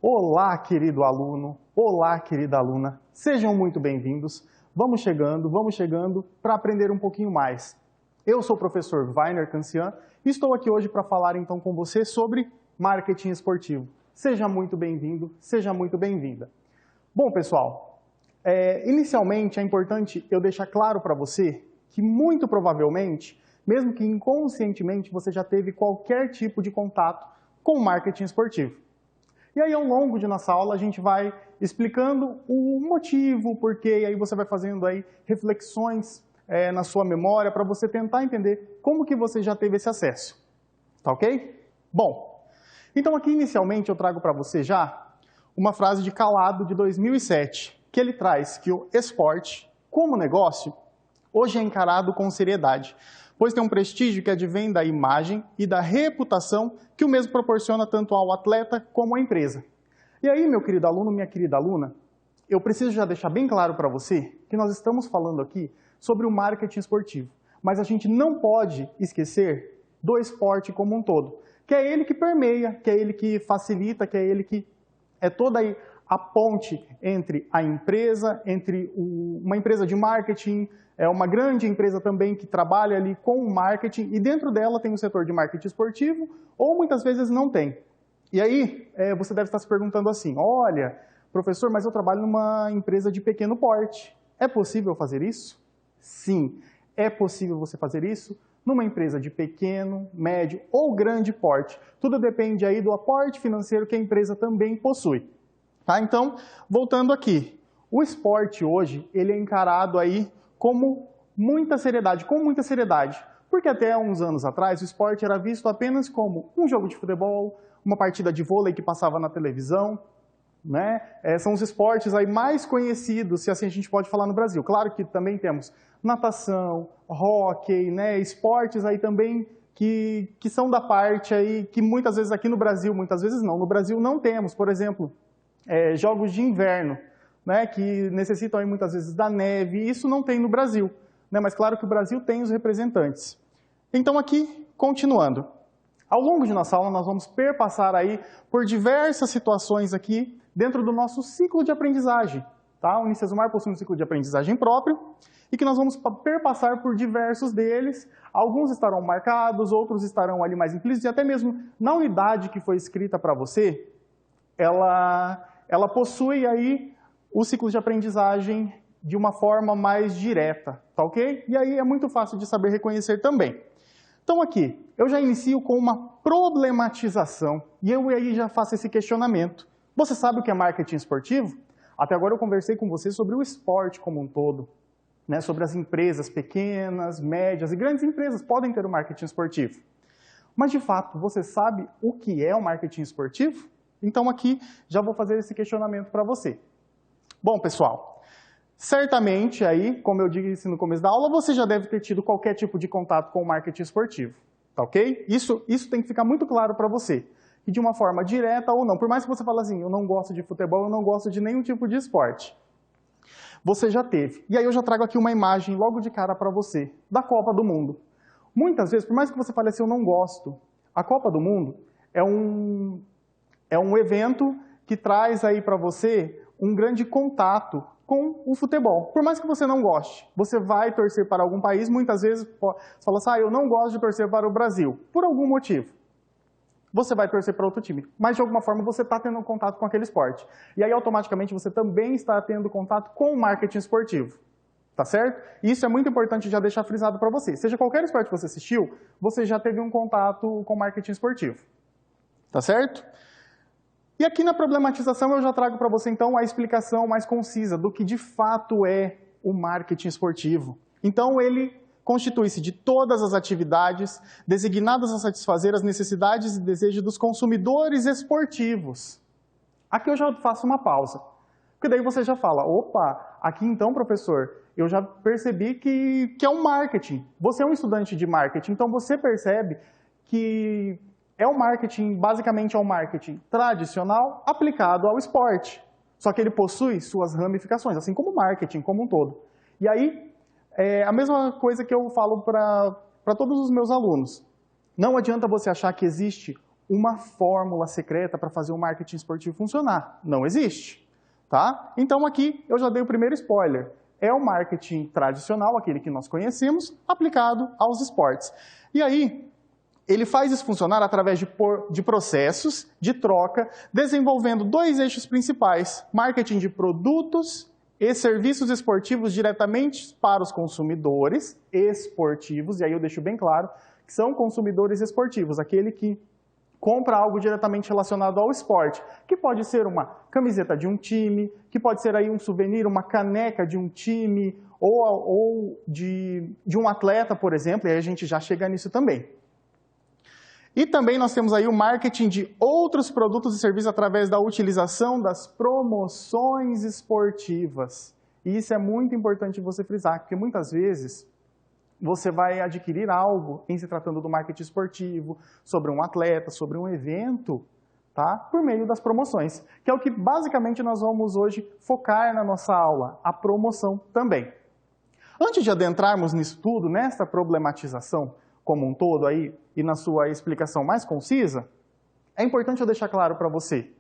Olá, querido aluno, olá, querida aluna, sejam muito bem-vindos. Vamos chegando para aprender um pouquinho mais. Eu sou o professor Vainer Cancian e estou aqui hoje para falar então com você sobre marketing esportivo. Seja muito bem-vindo, seja muito bem-vinda. Bom, pessoal, inicialmente é importante eu deixar claro para você que muito provavelmente, mesmo que inconscientemente, você já teve qualquer tipo de contato com o marketing esportivo. E aí, ao longo de nossa aula, a gente vai explicando o motivo, o porquê, e aí você vai fazendo aí reflexões na sua memória para você tentar entender como que você já teve esse acesso. Tá ok? Bom, então aqui inicialmente eu trago para você já uma frase de Calado de 2007, que ele traz que o esporte, como negócio, hoje é encarado com seriedade, pois tem um prestígio que advém da imagem e da reputação que o mesmo proporciona tanto ao atleta como à empresa. E aí, meu querido aluno, minha querida aluna, eu preciso já deixar bem claro para você que nós estamos falando aqui sobre o marketing esportivo, mas a gente não pode esquecer do esporte como um todo, que é ele que permeia, que é ele que facilita, que é ele que é toda aí a ponte entre a empresa, entre uma empresa de marketing, uma grande empresa também que trabalha ali com o marketing e dentro dela tem o setor de marketing esportivo ou muitas vezes não tem. E aí você deve estar se perguntando assim, olha, professor, mas eu trabalho numa empresa de pequeno porte. É possível fazer isso? Sim, é possível você fazer isso numa empresa de pequeno, médio ou grande porte. Tudo depende aí do aporte financeiro que a empresa também possui. Tá? Então, voltando aqui, o esporte hoje ele é encarado aí com muita seriedade, porque até uns anos atrás o esporte era visto apenas como um jogo de futebol, uma partida de vôlei que passava na televisão, né? São os esportes aí mais conhecidos, se assim a gente pode falar no Brasil. Claro que também temos natação, hóquei, né? Esportes aí também que são da parte aí que muitas vezes aqui no Brasil, muitas vezes não, no Brasil não temos, por exemplo, jogos de inverno, né, que necessitam aí muitas vezes da neve, e isso não tem no Brasil, né, mas claro que o Brasil tem os representantes. Então aqui, continuando, ao longo de nossa aula nós vamos perpassar aí por diversas situações aqui dentro do nosso ciclo de aprendizagem. Tá? O Unicesumar possui um ciclo de aprendizagem próprio e que nós vamos perpassar por diversos deles, alguns estarão marcados, outros estarão ali mais implícitos, e até mesmo na unidade que foi escrita para você, ela possui aí o ciclo de aprendizagem de uma forma mais direta, tá ok? E aí é muito fácil de saber reconhecer também. Então aqui, eu já inicio com uma problematização e eu aí já faço esse questionamento. Você sabe o que é marketing esportivo? Até agora eu conversei com você sobre o esporte como um todo, né? Sobre as empresas pequenas, médias e grandes empresas podem ter o marketing esportivo. Mas de fato, você sabe o que é o marketing esportivo? Então aqui já vou fazer esse questionamento para você. Bom, pessoal, certamente aí, como eu disse no começo da aula, você já deve ter tido qualquer tipo de contato com o marketing esportivo, tá ok? Isso tem que ficar muito claro para você. E de uma forma direta ou não, por mais que você fale assim, eu não gosto de futebol, eu não gosto de nenhum tipo de esporte. Você já teve. E aí eu já trago aqui uma imagem logo de cara para você, da Copa do Mundo. Muitas vezes, por mais que você fale assim, eu não gosto, a Copa do Mundo é um evento que traz aí para você um grande contato com o futebol. Por mais que você não goste, você vai torcer para algum país, muitas vezes você fala assim, eu não gosto de torcer para o Brasil, por algum motivo. Você vai torcer para outro time, mas de alguma forma você está tendo contato com aquele esporte. E aí automaticamente você também está tendo contato com o marketing esportivo. Tá certo? Isso é muito importante já deixar frisado para você. Seja qualquer esporte que você assistiu, você já teve um contato com marketing esportivo. Tá certo? E aqui na problematização eu já trago para você então a explicação mais concisa do que de fato é o marketing esportivo. Então ele constitui-se de todas as atividades designadas a satisfazer as necessidades e desejos dos consumidores esportivos. Aqui eu já faço uma pausa, porque daí você já fala, opa, aqui então, professor, eu já percebi que é um marketing. Você é um estudante de marketing, então você percebe que é um marketing, basicamente é um marketing tradicional aplicado ao esporte. Só que ele possui suas ramificações, assim como o marketing como um todo. E aí, é a mesma coisa que eu falo para todos os meus alunos. Não adianta você achar que existe uma fórmula secreta para fazer o marketing esportivo funcionar. Não existe. Tá? Então aqui eu já dei o primeiro spoiler. É o marketing tradicional, aquele que nós conhecemos, aplicado aos esportes. E aí, ele faz isso funcionar através de processos de troca, desenvolvendo dois eixos principais: marketing de produtos e serviços esportivos diretamente para os consumidores esportivos, e aí eu deixo bem claro que são consumidores esportivos, aquele que compra algo diretamente relacionado ao esporte, que pode ser uma camiseta de um time, que pode ser aí um souvenir, uma caneca de um time, ou de um atleta, por exemplo, e aí a gente já chega nisso também. E também nós temos aí o marketing de outros produtos e serviços através da utilização das promoções esportivas. E isso é muito importante você frisar, porque muitas vezes você vai adquirir algo em se tratando do marketing esportivo, sobre um atleta, sobre um evento, tá? Por meio das promoções, que é o que basicamente nós vamos hoje focar na nossa aula, a promoção também. Antes de adentrarmos nisso tudo, nessa problematização como um todo aí, e na sua explicação mais concisa, é importante eu deixar claro para você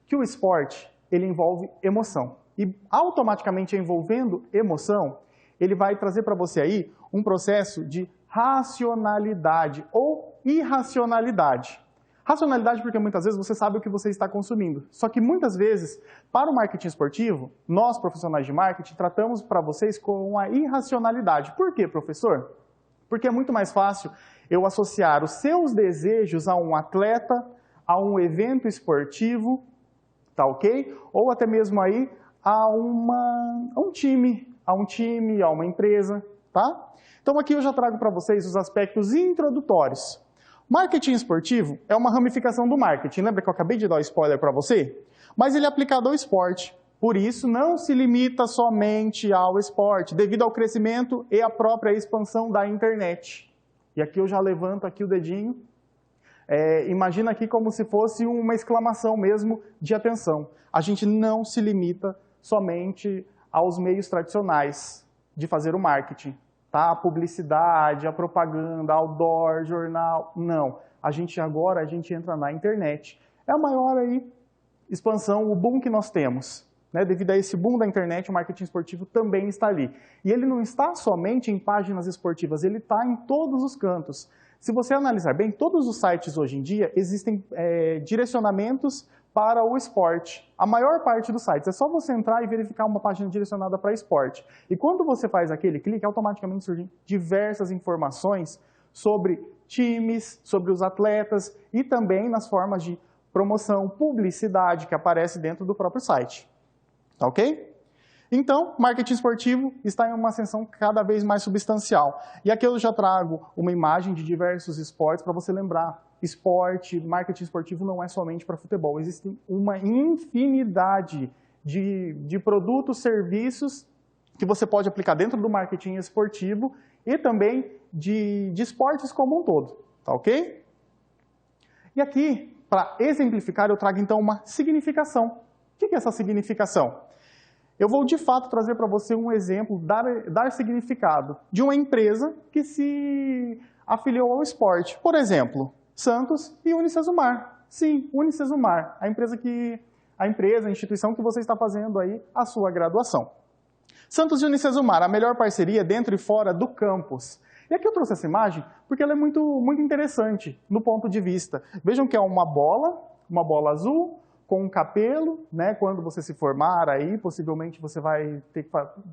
que o esporte, ele envolve emoção. E automaticamente envolvendo emoção, ele vai trazer para você aí um processo de racionalidade ou irracionalidade. Racionalidade porque muitas vezes você sabe o que você está consumindo. Só que muitas vezes, para o marketing esportivo, nós profissionais de marketing tratamos para vocês com a irracionalidade. Por quê, professor? Porque é muito mais fácil eu associar os seus desejos a um atleta, a um evento esportivo, tá ok? Ou até mesmo aí a um time, a uma empresa, tá? Então aqui eu já trago para vocês os aspectos introdutórios. Marketing esportivo é uma ramificação do marketing. Lembra que eu acabei de dar o spoiler para você? Mas ele é aplicado ao esporte. Por isso, não se limita somente ao esporte, devido ao crescimento e à própria expansão da internet. E aqui eu já levanto aqui o dedinho. Imagina aqui como se fosse uma exclamação mesmo de atenção. A gente não se limita somente aos meios tradicionais de fazer o marketing. Tá? A publicidade, a propaganda, outdoor, jornal, não. A gente entra na internet. É a maior aí expansão, o boom que nós temos. Né? Devido a esse boom da internet, o marketing esportivo também está ali. E ele não está somente em páginas esportivas, ele está em todos os cantos. Se você analisar bem, todos os sites hoje em dia existem direcionamentos para o esporte. A maior parte dos sites, é só você entrar e verificar uma página direcionada para esporte. E quando você faz aquele clique, automaticamente surgem diversas informações sobre times, sobre os atletas e também nas formas de promoção, publicidade que aparece dentro do próprio site. Tá ok? Então, marketing esportivo está em uma ascensão cada vez mais substancial. E aqui eu já trago uma imagem de diversos esportes para você lembrar. Esporte, marketing esportivo não é somente para futebol. Existem uma infinidade de produtos, serviços que você pode aplicar dentro do marketing esportivo e também de esportes como um todo. Tá ok? E aqui, para exemplificar, eu trago então uma significação. O que é essa significação? Eu vou, de fato, trazer para você um exemplo, dar significado de uma empresa que se afiliou ao esporte. Por exemplo, Santos e Unicesumar. Sim, Unicesumar, a instituição que você está fazendo aí a sua graduação. Santos e Unicesumar, a melhor parceria dentro e fora do campus. E aqui eu trouxe essa imagem porque ela é muito interessante no ponto de vista. Vejam que é uma bola azul, com um capelo, né? Quando você se formar aí, possivelmente você vai ter que,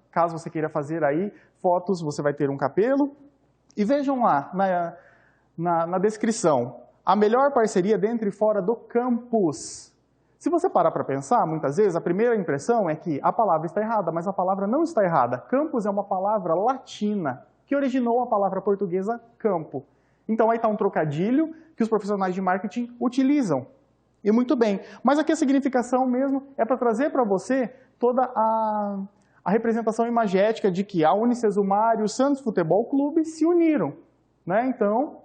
caso você queira fazer aí fotos, você vai ter um capelo. E vejam lá, na descrição, a melhor parceria dentro e fora do campus. Se você parar para pensar, muitas vezes a primeira impressão é que a palavra está errada, mas a palavra não está errada. Campus é uma palavra latina, que originou a palavra portuguesa campo. Então aí está um trocadilho que os profissionais de marketing utilizam. E muito bem, mas aqui a significação mesmo é para trazer para você toda a representação imagética de que a Unicesumar e o Santos Futebol Clube se uniram. Né? Então,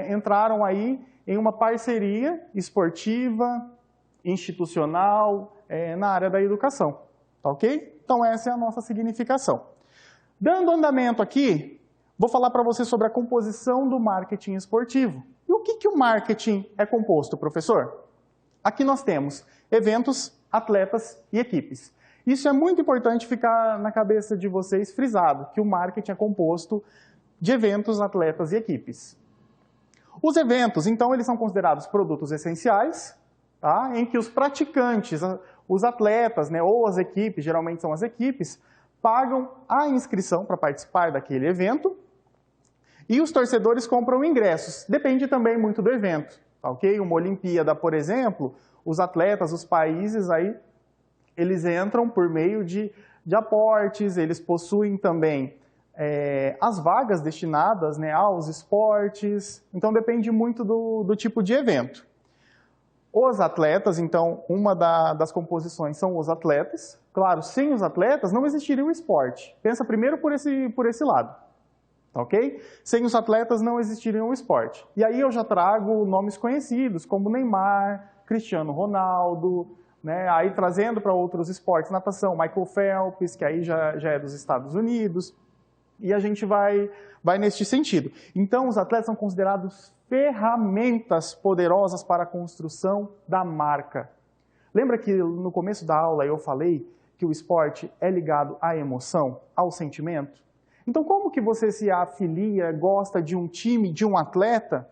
entraram aí em uma parceria esportiva, institucional, na área da educação. Tá ok? Então essa é a nossa significação. Dando andamento aqui, vou falar para você sobre a composição do marketing esportivo. E o que o marketing é composto, professor? Aqui nós temos eventos, atletas e equipes. Isso é muito importante ficar na cabeça de vocês frisado, que o marketing é composto de eventos, atletas e equipes. Os eventos, então, eles são considerados produtos essenciais, tá? Em que os praticantes, os atletas, né, ou as equipes, geralmente são as equipes, pagam a inscrição para participar daquele evento e os torcedores compram ingressos. Depende também muito do evento, tá, ok? Uma Olimpíada, por exemplo, os atletas, os países, aí, eles entram por meio de aportes, eles possuem também as vagas destinadas, né, aos esportes, então depende muito do tipo de evento. Os atletas, então, uma das composições são os atletas. Claro, sem os atletas não existiria o esporte. Pensa primeiro por esse lado, ok? Sem os atletas não existiria o esporte. E aí eu já trago nomes conhecidos, como Neymar, Cristiano Ronaldo, né? Aí trazendo para outros esportes, natação, Michael Phelps, que aí já é dos Estados Unidos. E a gente vai neste sentido. Então, os atletas são considerados ferramentas poderosas para a construção da marca. Lembra que no começo da aula eu falei que o esporte é ligado à emoção, ao sentimento? Então, como que você se afilia, gosta de um time, de um atleta?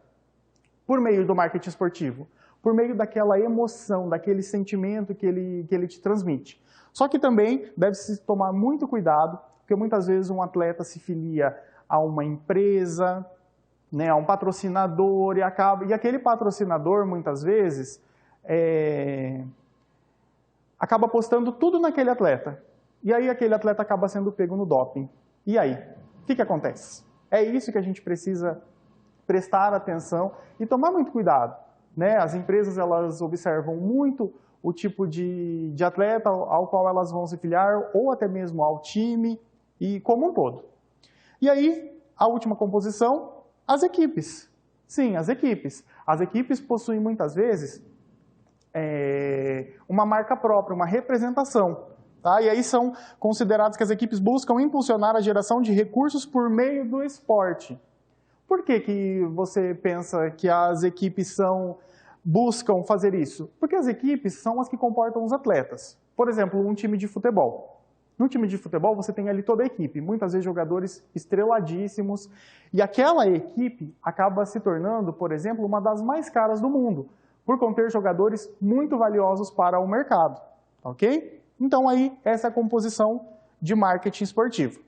Por meio do marketing esportivo. Por meio daquela emoção, daquele sentimento que ele te transmite. Só que também deve-se tomar muito cuidado, porque muitas vezes um atleta se filia a uma empresa, né, a um patrocinador, e aquele patrocinador, muitas vezes, acaba apostando tudo naquele atleta. E aí aquele atleta acaba sendo pego no doping. E aí? O que acontece? É isso que a gente precisa prestar atenção e tomar muito cuidado, né? As empresas, elas observam muito o tipo de atleta ao qual elas vão se filiar, ou até mesmo ao time, e como um todo. E aí, a última composição, as equipes. Sim, as equipes. As equipes possuem muitas vezes uma marca própria, uma representação. Tá? E aí são considerados que as equipes buscam impulsionar a geração de recursos por meio do esporte. Por que você pensa que as equipes buscam fazer isso? Porque as equipes são as que comportam os atletas. Por exemplo, um time de futebol. No time de futebol, você tem ali toda a equipe, muitas vezes jogadores estreladíssimos, e aquela equipe acaba se tornando, por exemplo, uma das mais caras do mundo, por conter jogadores muito valiosos para o mercado, ok? Então aí, essa é a composição de marketing esportivo.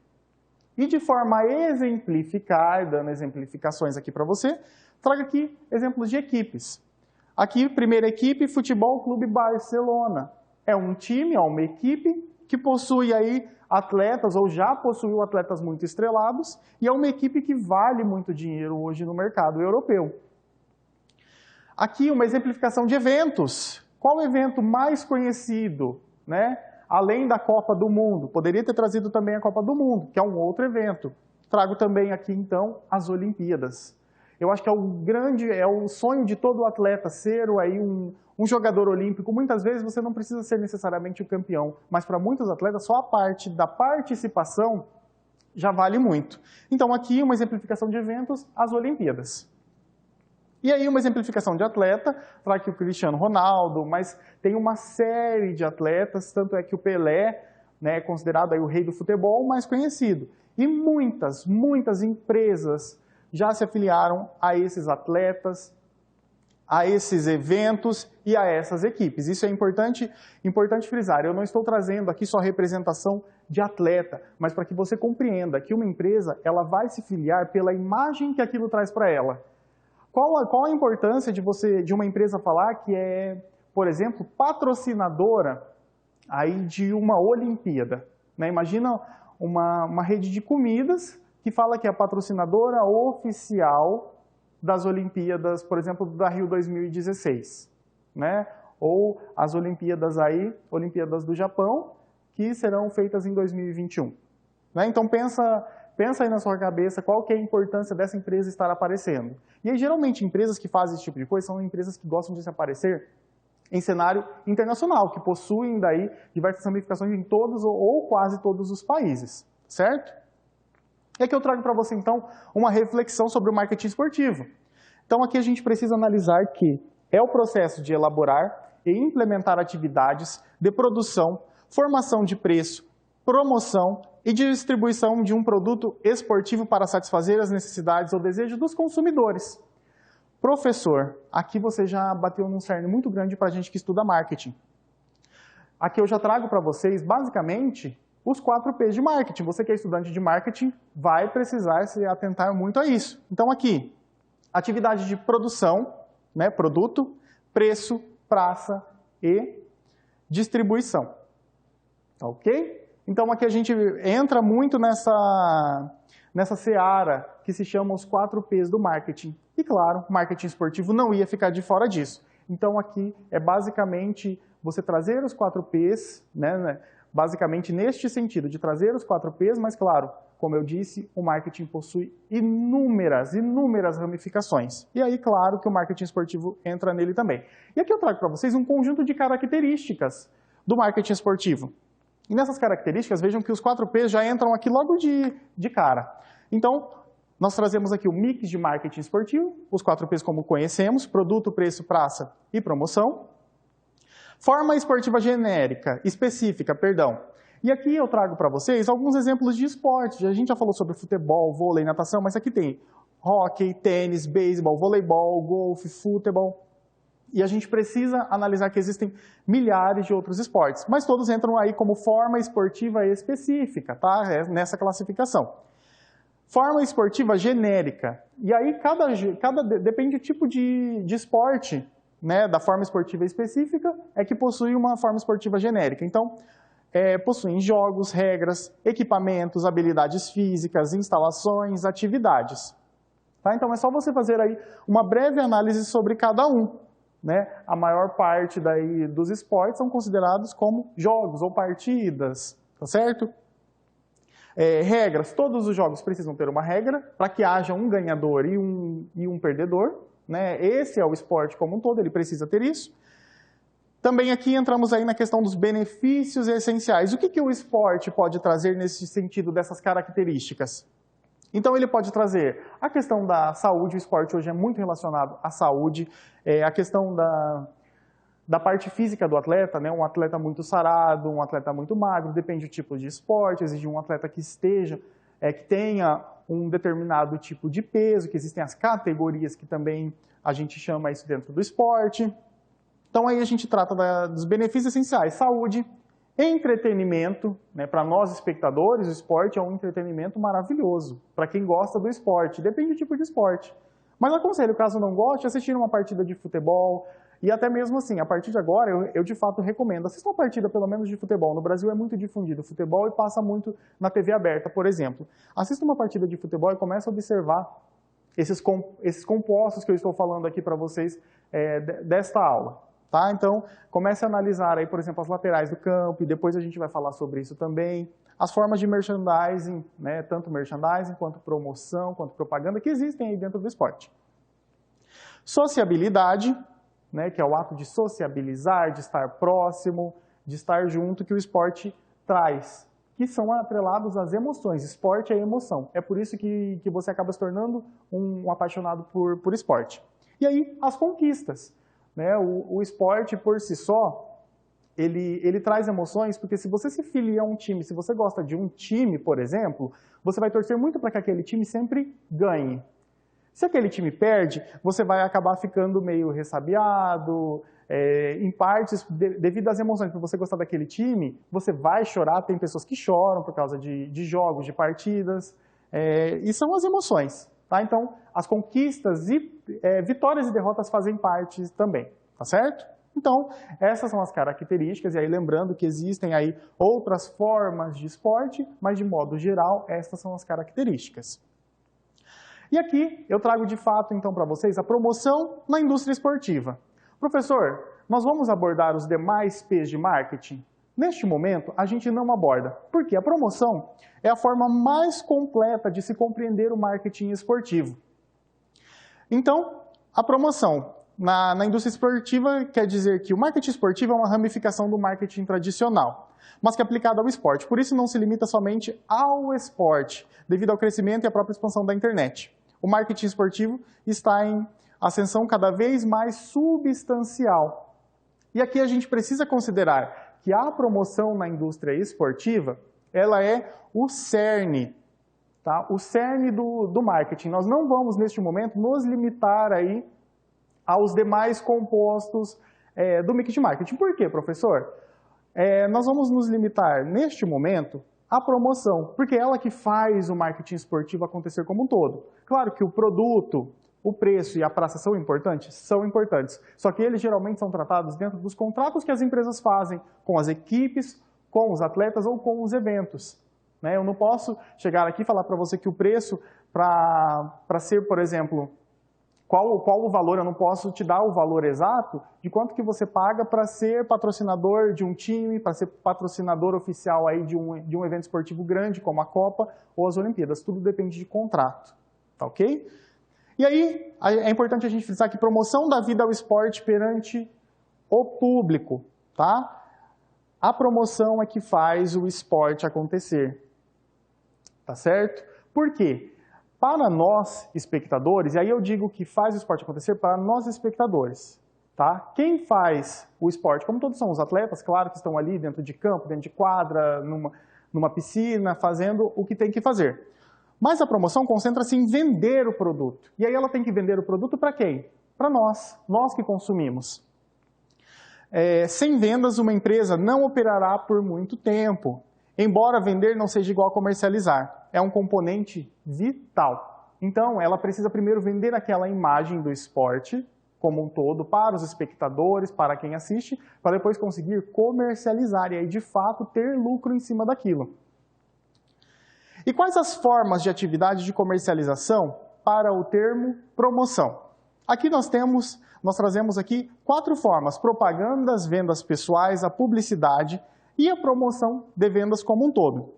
E de forma a exemplificar, dando exemplificações aqui para você, trago aqui exemplos de equipes. Aqui, primeira equipe, Futebol Clube Barcelona. É um time, é uma equipe que possui aí atletas, ou já possuiu atletas muito estrelados, e é uma equipe que vale muito dinheiro hoje no mercado europeu. Aqui uma exemplificação de eventos. Qual o evento mais conhecido, né? Além da Copa do Mundo? Poderia ter trazido também a Copa do Mundo, que é um outro evento. Trago também aqui, então, as Olimpíadas. Eu acho que é o sonho de todo atleta ser aí um jogador olímpico. Muitas vezes você não precisa ser necessariamente o campeão, mas para muitos atletas só a parte da participação já vale muito. Então aqui uma exemplificação de eventos, as Olimpíadas. E aí uma exemplificação de atleta, para que o Cristiano Ronaldo, mas tem uma série de atletas, tanto é que o Pelé, né, é considerado aí o rei do futebol mais conhecido. E muitas empresas já se afiliaram a esses atletas, a esses eventos e a essas equipes. Isso é importante frisar. Eu não estou trazendo aqui só representação de atleta, mas para que você compreenda que uma empresa ela vai se filiar pela imagem que aquilo traz para ela. Qual a importância de uma empresa falar que é, por exemplo, patrocinadora aí de uma Olimpíada? Né? Imagina uma rede de comidas que fala que é a patrocinadora oficial das Olimpíadas, por exemplo, da Rio 2016, né? Ou as Olimpíadas do Japão, que serão feitas em 2021. Né? Então pensa aí na sua cabeça qual que é a importância dessa empresa estar aparecendo. E aí, geralmente, empresas que fazem esse tipo de coisa são empresas que gostam de se aparecer em cenário internacional, que possuem daí diversas ramificações em todos ou quase todos os países, certo? E aqui eu trago para você, então, uma reflexão sobre o marketing esportivo. Então, aqui a gente precisa analisar que é o processo de elaborar e implementar atividades de produção, formação de preço, promoção e distribuição de um produto esportivo para satisfazer as necessidades ou desejos dos consumidores. Professor, aqui você já bateu num cerne muito grande para a gente que estuda marketing. Aqui eu já trago para vocês, basicamente, os 4 P's de marketing. Você que é estudante de marketing vai precisar se atentar muito a isso. Então aqui, atividade de produção, né, produto, preço, praça e distribuição. Ok? Então aqui a gente entra muito nessa seara que se chama os 4 P's do marketing. E claro, marketing esportivo não ia ficar de fora disso. Então aqui é basicamente você trazer os 4 P's, né, basicamente neste sentido, de trazer os 4 P's, mas claro, como eu disse, o marketing possui inúmeras ramificações. E aí, claro, que o marketing esportivo entra nele também. E aqui eu trago para vocês um conjunto de características do marketing esportivo. E nessas características, vejam que os 4 P's já entram aqui logo de cara. Então, nós trazemos aqui o mix de marketing esportivo, os 4 P's como conhecemos, produto, preço, praça e promoção. Forma esportiva genérica, específica, perdão. E aqui eu trago para vocês alguns exemplos de esporte. A gente já falou sobre futebol, vôlei, natação, mas aqui tem hóquei, tênis, beisebol, voleibol, golfe, futebol. E a gente precisa analisar que existem milhares de outros esportes, mas todos entram aí como forma esportiva específica, tá? É nessa classificação. Forma esportiva genérica. E aí depende do tipo de esporte, né, da forma esportiva específica, é que possui uma forma esportiva genérica. Então, possuem jogos, regras, equipamentos, habilidades físicas, instalações, atividades. Tá? Então, é só você fazer aí uma breve análise sobre cada um. Né? A maior parte daí dos esportes são considerados como jogos ou partidas, tá certo? Regras, todos os jogos precisam ter uma regra para que haja um ganhador e um perdedor. Né? Esse é o esporte como um todo, ele precisa ter isso. Também aqui entramos aí na questão dos benefícios essenciais. O que o esporte pode trazer nesse sentido dessas características? Então ele pode trazer a questão da saúde, o esporte hoje é muito relacionado à saúde, a questão da parte física do atleta, né? Um atleta muito sarado, um atleta muito magro, depende do tipo de esporte, exige um atleta que que tenha um determinado tipo de peso, que existem as categorias que também a gente chama isso dentro do esporte. Então aí a gente trata dos benefícios essenciais, saúde, entretenimento, né? Para nós espectadores, o esporte é um entretenimento maravilhoso, para quem gosta do esporte, depende do tipo de esporte. Mas aconselho, caso não goste, assistir uma partida de futebol, e até mesmo assim, a partir de agora, eu de fato recomendo, assista uma partida pelo menos de futebol. No Brasil é muito difundido o futebol e passa muito na TV aberta, por exemplo. Assista uma partida de futebol e comece a observar esses compostos que eu estou falando aqui para vocês desta aula. Tá? Então, comece a analisar aí, por exemplo, as laterais do campo, e depois a gente vai falar sobre isso também. As formas de merchandising, né? Tanto merchandising quanto promoção, quanto propaganda, que existem aí dentro do esporte. Sociabilidade, né, que é o ato de sociabilizar, de estar próximo, de estar junto, que o esporte traz, que são atrelados às emoções. Esporte é emoção. É por isso que você acaba se tornando um apaixonado por esporte. E aí, as conquistas. Né? O esporte, por si só, ele traz emoções, porque se você se filia a um time, se você gosta de um time, por exemplo, você vai torcer muito para que aquele time sempre ganhe. Se aquele time perde, você vai acabar ficando meio ressabiado, em partes, devido às emoções. Por você gostar daquele time, você vai chorar, tem pessoas que choram por causa de jogos, de partidas, e são as emoções. Tá? Então, as conquistas e vitórias e derrotas fazem parte também, tá certo? Então, essas são as características, e aí lembrando que existem aí outras formas de esporte, mas de modo geral, essas são as características. E aqui eu trago de fato, então, para vocês a promoção na indústria esportiva. Professor, nós vamos abordar os demais P's de marketing? Neste momento, a gente não aborda, porque a promoção é a forma mais completa de se compreender o marketing esportivo. Então, a promoção na indústria esportiva quer dizer que o marketing esportivo é uma ramificação do marketing tradicional. mas que é aplicada ao esporte. Por isso não se limita somente ao esporte, devido ao crescimento e à própria expansão da internet. O marketing esportivo está em ascensão cada vez mais substancial. E aqui a gente precisa considerar que a promoção na indústria esportiva, ela é o cerne, tá? O cerne do marketing. Nós não vamos, neste momento, nos limitar aí aos demais compostos do mix de marketing. Por quê, professor? Nós vamos nos limitar, neste momento, à promoção, porque é ela que faz o marketing esportivo acontecer como um todo. Claro que o produto, o preço e a praça são importantes? São importantes. Só que eles geralmente são tratados dentro dos contratos que as empresas fazem com as equipes, com os atletas ou com os eventos. Né? Eu não posso chegar aqui e falar para você que o preço para ser, por exemplo, qual o valor, eu não posso te dar o valor exato de quanto que você paga para ser patrocinador de um time, para ser patrocinador oficial aí de um evento esportivo grande, como a Copa ou as Olimpíadas. Tudo depende de contrato, tá ok? E aí, é importante a gente frisar que promoção da vida ao esporte perante o público, tá? A promoção é que faz o esporte acontecer, tá certo? Por quê? Para nós, espectadores, e aí eu digo que faz o esporte acontecer para nós, espectadores, tá? Quem faz o esporte, como todos são os atletas, claro que estão ali dentro de campo, dentro de quadra, numa piscina, fazendo o que tem que fazer. Mas a promoção concentra-se em vender o produto. E aí ela tem que vender o produto para quem? Para nós que consumimos. Sem vendas, uma empresa não operará por muito tempo. Embora vender não seja igual a comercializar, é um componente vital. Então, ela precisa primeiro vender aquela imagem do esporte como um todo para os espectadores, para quem assiste, para depois conseguir comercializar e aí, de fato, ter lucro em cima daquilo. E quais as formas de atividade de comercialização para o termo promoção? Aqui nós trazemos aqui 4 formas: propagandas, vendas pessoais, a publicidade e a promoção de vendas como um todo.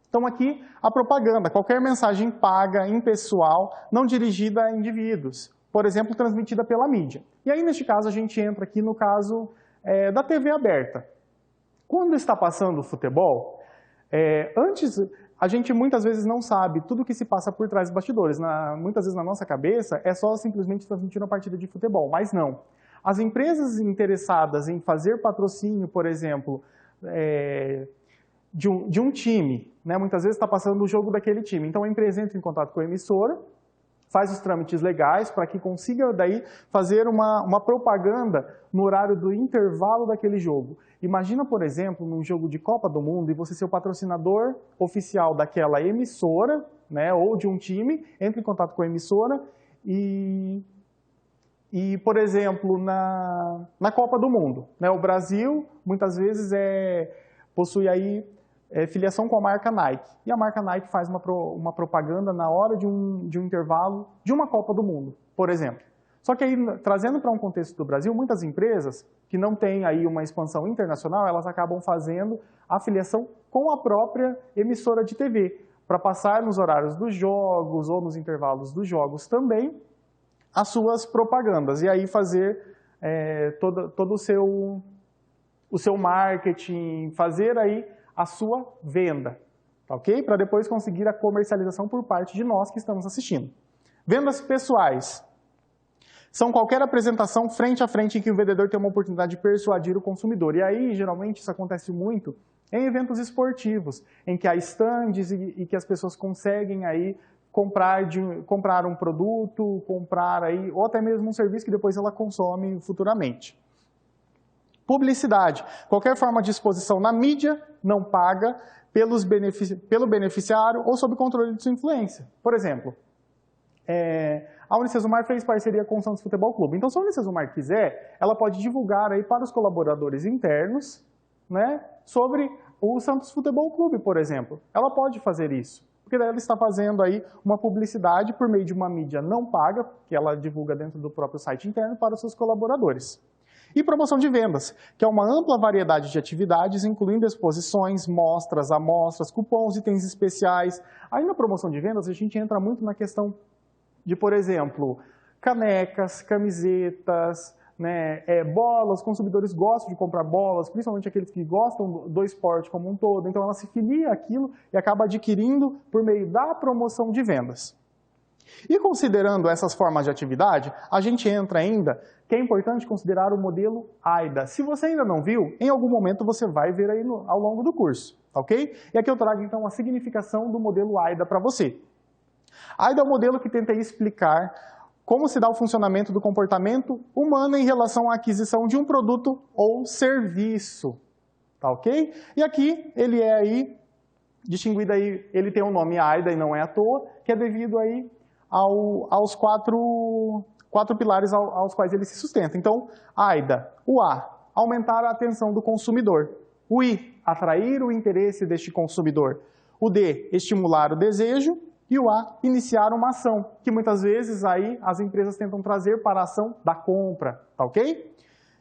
Então aqui a propaganda, qualquer mensagem paga, impessoal, não dirigida a indivíduos, por exemplo, transmitida pela mídia. E aí neste caso a gente entra aqui no caso da TV aberta. Quando está passando o futebol, a gente muitas vezes não sabe tudo o que se passa por trás dos bastidores. Muitas vezes na nossa cabeça é só simplesmente transmitir uma partida de futebol, mas não. As empresas interessadas em fazer patrocínio, por exemplo, de um time, né? Muitas vezes está passando o jogo daquele time. Então a empresa entra em contato com a emissora, faz os trâmites legais para que consiga daí fazer uma propaganda no horário do intervalo daquele jogo. Imagina, por exemplo, num jogo de Copa do Mundo e você ser o patrocinador oficial daquela emissora, né, ou de um time, entra em contato com a emissora e por exemplo, na Copa do Mundo, né, o Brasil muitas vezes possui aí filiação com a marca Nike. E a marca Nike faz uma propaganda na hora de um intervalo de uma Copa do Mundo, por exemplo. Só que aí, trazendo para um contexto do Brasil, muitas empresas que não têm aí uma expansão internacional, elas acabam fazendo a filiação com a própria emissora de TV, para passar nos horários dos jogos ou nos intervalos dos jogos também as suas propagandas. E aí fazer todo o seu marketing, fazer aí a sua venda, tá ok? Para depois conseguir a comercialização por parte de nós que estamos assistindo. Vendas pessoais são qualquer apresentação frente a frente em que o vendedor tem uma oportunidade de persuadir o consumidor. E aí, geralmente, isso acontece muito em eventos esportivos, em que há estandes e que as pessoas conseguem aí comprar um produto, ou até mesmo um serviço que depois ela consome futuramente. Publicidade. Qualquer forma de exposição na mídia não paga pelo beneficiário ou sob controle de sua influência. Por exemplo, a Unicesumar fez parceria com o Santos Futebol Clube. Então, se a Unicesumar quiser, ela pode divulgar aí para os colaboradores internos, né, sobre o Santos Futebol Clube, por exemplo. Ela pode fazer isso, porque daí ela está fazendo aí uma publicidade por meio de uma mídia não paga, que ela divulga dentro do próprio site interno para os seus colaboradores. E promoção de vendas, que é uma ampla variedade de atividades, incluindo exposições, mostras, amostras, cupons, itens especiais. Aí na promoção de vendas a gente entra muito na questão de, por exemplo, canecas, camisetas, né, bolas, os consumidores gostam de comprar bolas, principalmente aqueles que gostam do esporte como um todo, então ela se filia àquilo e acaba adquirindo por meio da promoção de vendas. E considerando essas formas de atividade, a gente entra ainda que é importante considerar o modelo AIDA. Se você ainda não viu, em algum momento você vai ver aí ao longo do curso, ok? E aqui eu trago então a significação do modelo AIDA para você. AIDA é o modelo que tenta explicar como se dá o funcionamento do comportamento humano em relação à aquisição de um produto ou serviço, tá ok? E aqui ele é aí, distinguido aí, ele tem o nome AIDA e não é à toa, que é devido aí aos quatro pilares aos quais ele se sustenta. Então, AIDA, o A, aumentar a atenção do consumidor. O I, atrair o interesse deste consumidor. O D, estimular o desejo. E o A, iniciar uma ação, que muitas vezes aí as empresas tentam trazer para a ação da compra, tá ok?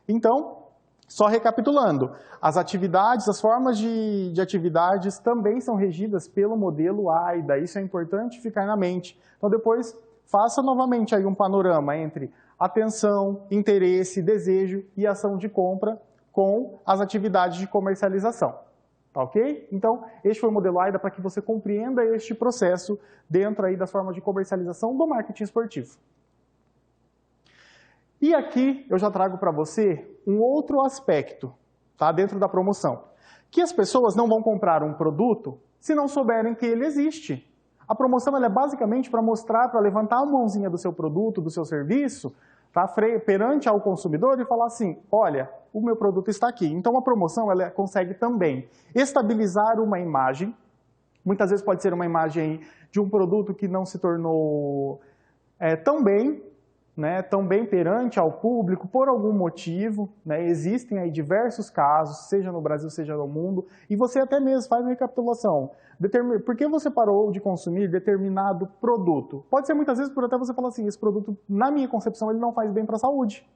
Então, só recapitulando, as atividades, as formas de atividades também são regidas pelo modelo AIDA, isso é importante ficar na mente. Então depois, faça novamente aí um panorama entre atenção, interesse, desejo e ação de compra com as atividades de comercialização. Tá ok? Então, este foi o modelo AIDA para que você compreenda este processo dentro aí das formas de comercialização do marketing esportivo. E aqui eu já trago para você um outro aspecto, tá, dentro da promoção, que as pessoas não vão comprar um produto se não souberem que ele existe. A promoção ela é basicamente para mostrar, para levantar a mãozinha do seu produto, do seu serviço, tá, perante ao consumidor e falar assim, olha, o meu produto está aqui. Então a promoção ela consegue também estabilizar uma imagem, muitas vezes pode ser uma imagem de um produto que não se tornou tão bem perante ao público por algum motivo, né? Existem aí diversos casos, seja no Brasil, seja no mundo, e você até mesmo faz uma recapitulação. Por que você parou de consumir determinado produto? Pode ser muitas vezes por até você falar assim, esse produto, na minha concepção, ele não faz bem para a saúde.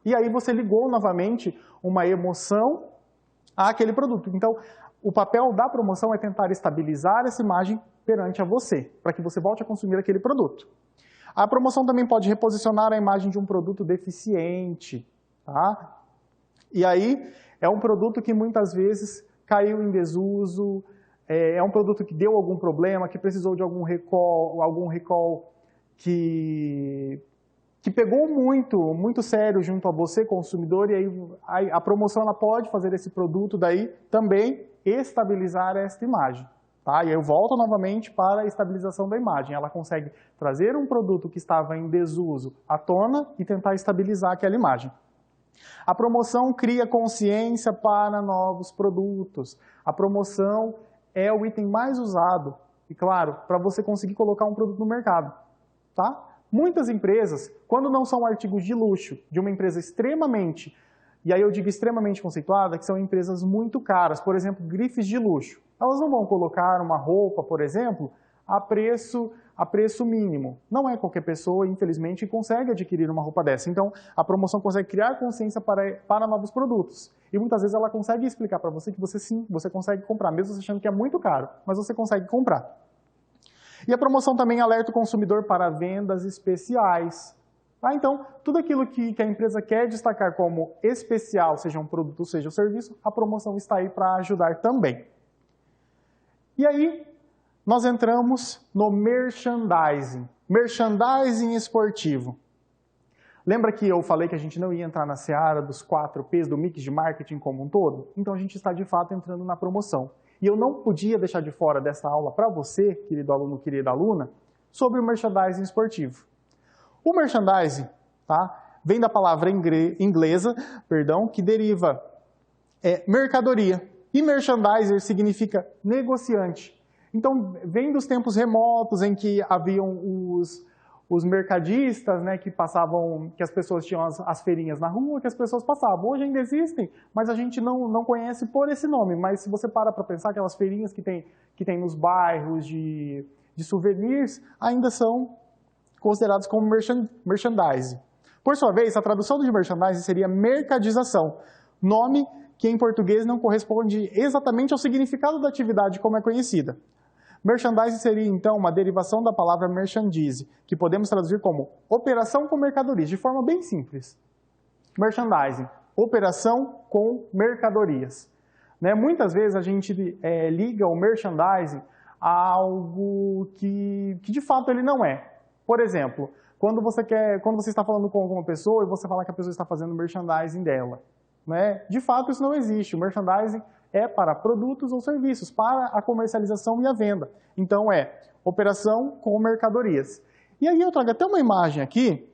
E aí você ligou novamente uma emoção àquele produto. Então, o papel da promoção é tentar estabilizar essa imagem perante a você, para que você volte a consumir aquele produto. A promoção também pode reposicionar a imagem de um produto deficiente, tá? E aí, é um produto que muitas vezes caiu em desuso, é um produto que deu algum problema, que precisou de algum recall que pegou muito sério junto a você, consumidor, e aí a promoção ela pode fazer esse produto daí também estabilizar esta imagem. Tá? E aí eu volto novamente para a estabilização da imagem. Ela consegue trazer um produto que estava em desuso à tona e tentar estabilizar aquela imagem. A promoção cria consciência para novos produtos. A promoção é o item mais usado, e claro, para você conseguir colocar um produto no mercado. Tá? Muitas empresas, quando não são artigos de luxo, de uma empresa extremamente, e aí eu digo extremamente conceituada, que são empresas muito caras, por exemplo, grifes de luxo. Elas não vão colocar uma roupa, por exemplo, a preço mínimo. Não é qualquer pessoa, infelizmente, que consegue adquirir uma roupa dessa. Então, a promoção consegue criar consciência para novos produtos. E muitas vezes ela consegue explicar para você que você consegue comprar, mesmo você achando que é muito caro, mas você consegue comprar. E a promoção também alerta o consumidor para vendas especiais. Tá? Então, tudo aquilo que a empresa quer destacar como especial, seja um produto, seja um serviço, a promoção está aí para ajudar também. E aí, nós entramos no merchandising. Merchandising esportivo. Lembra que eu falei que a gente não ia entrar na seara dos 4 P's do mix de marketing como um todo? Então a gente está de fato entrando na promoção. E eu não podia deixar de fora dessa aula para você, querido aluno, querida aluna, sobre o merchandising esportivo. O merchandising, tá, vem da palavra inglesa, que deriva mercadoria. E merchandiser significa negociante. Então, vem dos tempos remotos em que haviam os mercadistas, né, que as pessoas tinham as feirinhas na rua, que as pessoas passavam. Hoje ainda existem, mas a gente não conhece por esse nome. Mas se você para pensar, aquelas feirinhas que tem nos bairros de souvenirs, ainda são consideradas como merchandising. Por sua vez, a tradução de merchandising seria mercadização, nome que em português não corresponde exatamente ao significado da atividade como é conhecida. Merchandising seria, então, uma derivação da palavra merchandise, que podemos traduzir como operação com mercadorias, de forma bem simples. Merchandising, operação com mercadorias. Né? Muitas vezes a gente liga o merchandising a algo que de fato ele não é. Por exemplo, quando você está falando com alguma pessoa e você fala que a pessoa está fazendo merchandising dela, né? De fato isso não existe. O merchandising é para produtos ou serviços, para a comercialização e a venda. Então é operação com mercadorias. E aí eu trago até uma imagem aqui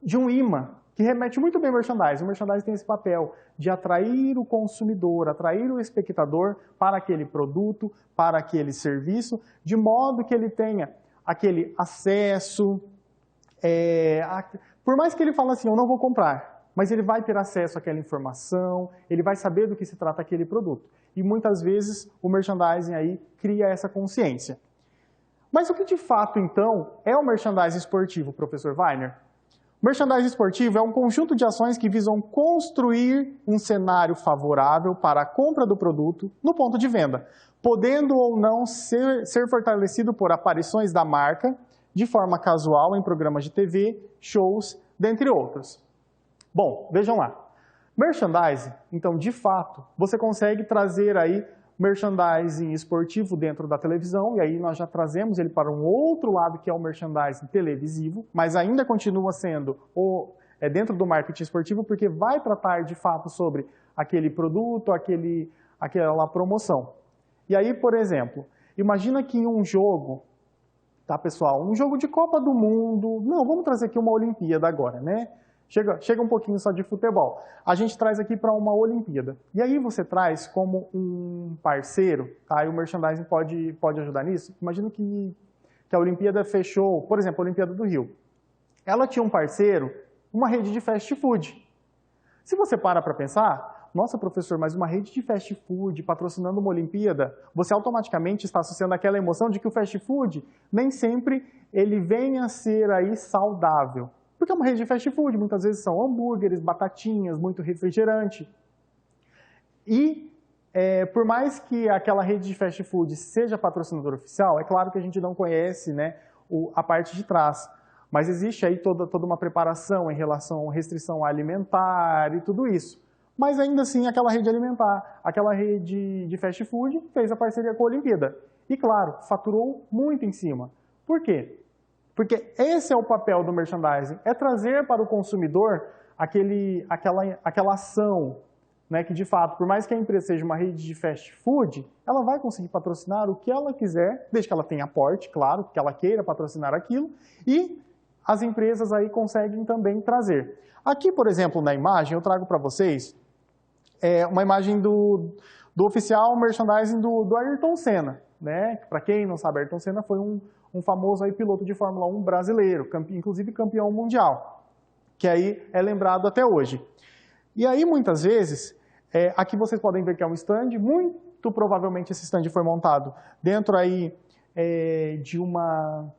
de um imã que remete muito bem ao merchandising. O merchandising tem esse papel de atrair o consumidor, atrair o espectador para aquele produto, para aquele serviço, de modo que ele tenha aquele acesso. Por mais que ele fale assim, eu não vou comprar, mas ele vai ter acesso àquela informação, ele vai saber do que se trata aquele produto. E muitas vezes o merchandising aí cria essa consciência. Mas o que de fato, então, é o merchandising esportivo, professor Weiner? O merchandising esportivo é um conjunto de ações que visam construir um cenário favorável para a compra do produto no ponto de venda, podendo ou não ser fortalecido por aparições da marca de forma casual em programas de TV, shows, dentre outros. Bom, vejam lá. Merchandising, então, de fato, você consegue trazer aí merchandising esportivo dentro da televisão, e aí nós já trazemos ele para um outro lado, que é o merchandising televisivo, mas ainda continua sendo dentro do marketing esportivo, porque vai tratar de fato sobre aquele produto, aquela promoção. E aí, por exemplo, imagina que em um jogo, tá pessoal, um jogo de Copa do Mundo, não, vamos trazer aqui uma Olimpíada agora, né? Chega um pouquinho só de futebol. A gente traz aqui para uma Olimpíada. E aí você traz como um parceiro, tá? E o merchandising pode ajudar nisso. Imagina que a Olimpíada fechou, por exemplo, a Olimpíada do Rio. Ela tinha um parceiro, uma rede de fast food. Se você para pensar, nossa, professor, mas uma rede de fast food patrocinando uma Olimpíada, você automaticamente está associando aquela emoção de que o fast food nem sempre ele venha a ser aí saudável. Porque é uma rede de fast food, muitas vezes são hambúrgueres, batatinhas, muito refrigerante. E por mais que aquela rede de fast food seja patrocinador oficial, é claro que a gente não conhece, né, a parte de trás. Mas existe aí toda uma preparação em relação à restrição alimentar e tudo isso. Mas ainda assim, aquela rede alimentar, aquela rede de fast food fez a parceria com a Olimpíada. E claro, faturou muito em cima. Por quê? Porque esse é o papel do merchandising, é trazer para o consumidor aquela ação, né, que de fato, por mais que a empresa seja uma rede de fast food, ela vai conseguir patrocinar o que ela quiser, desde que ela tenha aporte, claro, que ela queira patrocinar aquilo, e as empresas aí conseguem também trazer. Aqui, por exemplo, na imagem, eu trago para vocês uma imagem do oficial merchandising do Ayrton Senna, né? Para quem não sabe, Ayrton Senna foi um famoso aí piloto de Fórmula 1 brasileiro, inclusive campeão mundial, que aí é lembrado até hoje. E aí, muitas vezes, aqui vocês podem ver que é um stand, muito provavelmente esse stand foi montado dentro aí de uma